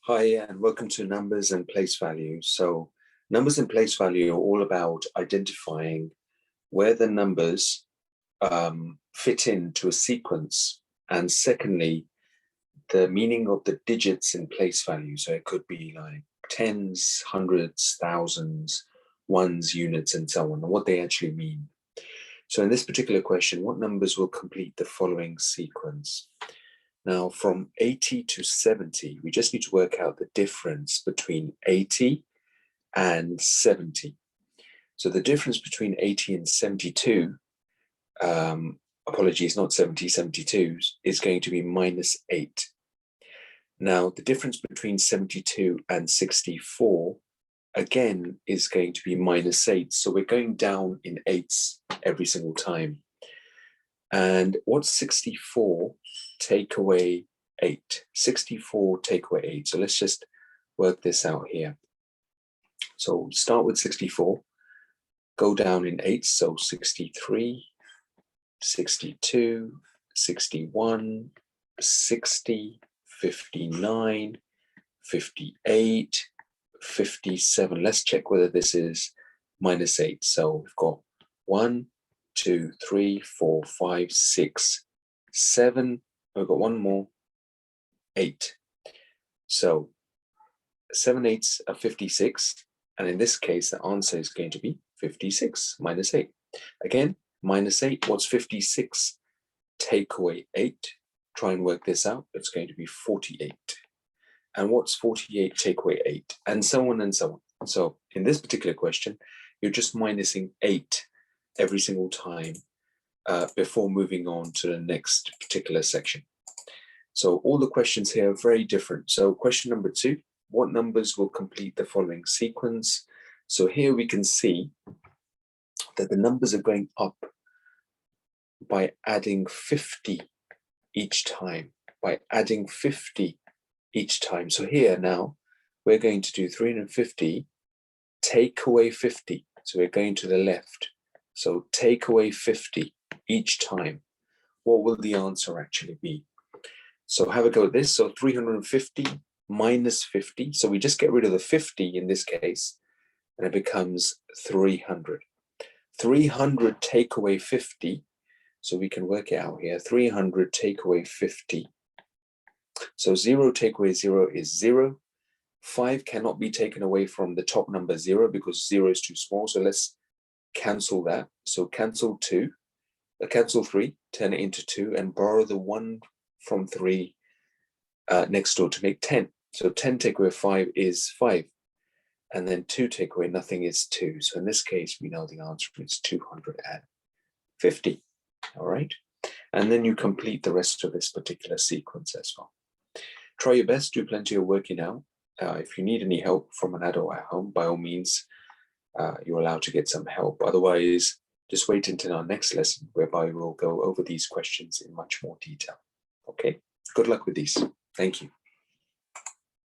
Hi, and welcome to Numbers and Place Value. So numbers and place value are all about identifying where the numbers fit into a sequence, and secondly, the meaning of the digits in place value. So it could be like tens, hundreds, thousands, ones, units, and so on, and what they actually mean. So in this particular question, what numbers will complete the following sequence? Now, from 80 to 70, we just need to work out the difference between 80 and 70. So the difference between 80 and 72, apologies, not 70, 72, is going to be -8. Now, the difference between 72 and 64, again, is going to be -8. So we're going down in eights every single time. And what's 64 take away 8? 64 take away 8. So let's just work this out here. So start with 64, go down in 8. So 63, 62, 61, 60, 59, 58, 57. Let's check whether this is -8. So we've got 1, 2, 3, 4, 5, 6, 7. We've got one more, 8. So 7 eighths are 56. And in this case, the answer is going to be 56 -8. Again, -8, what's 56? Take away 8. Try and work this out. It's going to be 48. And what's 48 take away 8? And so on and so on. So in this particular question, you're just minusing 8 every single time before moving on to the next particular section. So all the questions here are very different. So question number 2, what numbers will complete the following sequence? So here we can see that the numbers are going up by adding 50 each time, by adding 50 each time. So here now, we're going to do 350, take away 50. So we're going to the left. So take away 50 each time. What will the answer actually be? So have a go at this. So 350 minus 50. So we just get rid of the 50 in this case, and it becomes 300. 300 take away 50. So we can work it out here. 300 take away 50. So 0 take away 0 is 0. 5 cannot be taken away from the top number 0 because 0 is too small. So let's cancel that. So cancel 2, cancel 3, turn it into 2, and borrow the 1 from 3 next door to make 10. So 10 take away 5 is 5. And then 2 take away nothing is 2. So in this case, we know the answer is 250. All right. And then you complete the rest of this particular sequence as well. Try your best, do plenty of working out. If you need any help from an adult at home, by all means, you're allowed to get some help. Otherwise, just wait until our next lesson, whereby we'll go over these questions in much more detail. Okay, good luck with these. Thank you.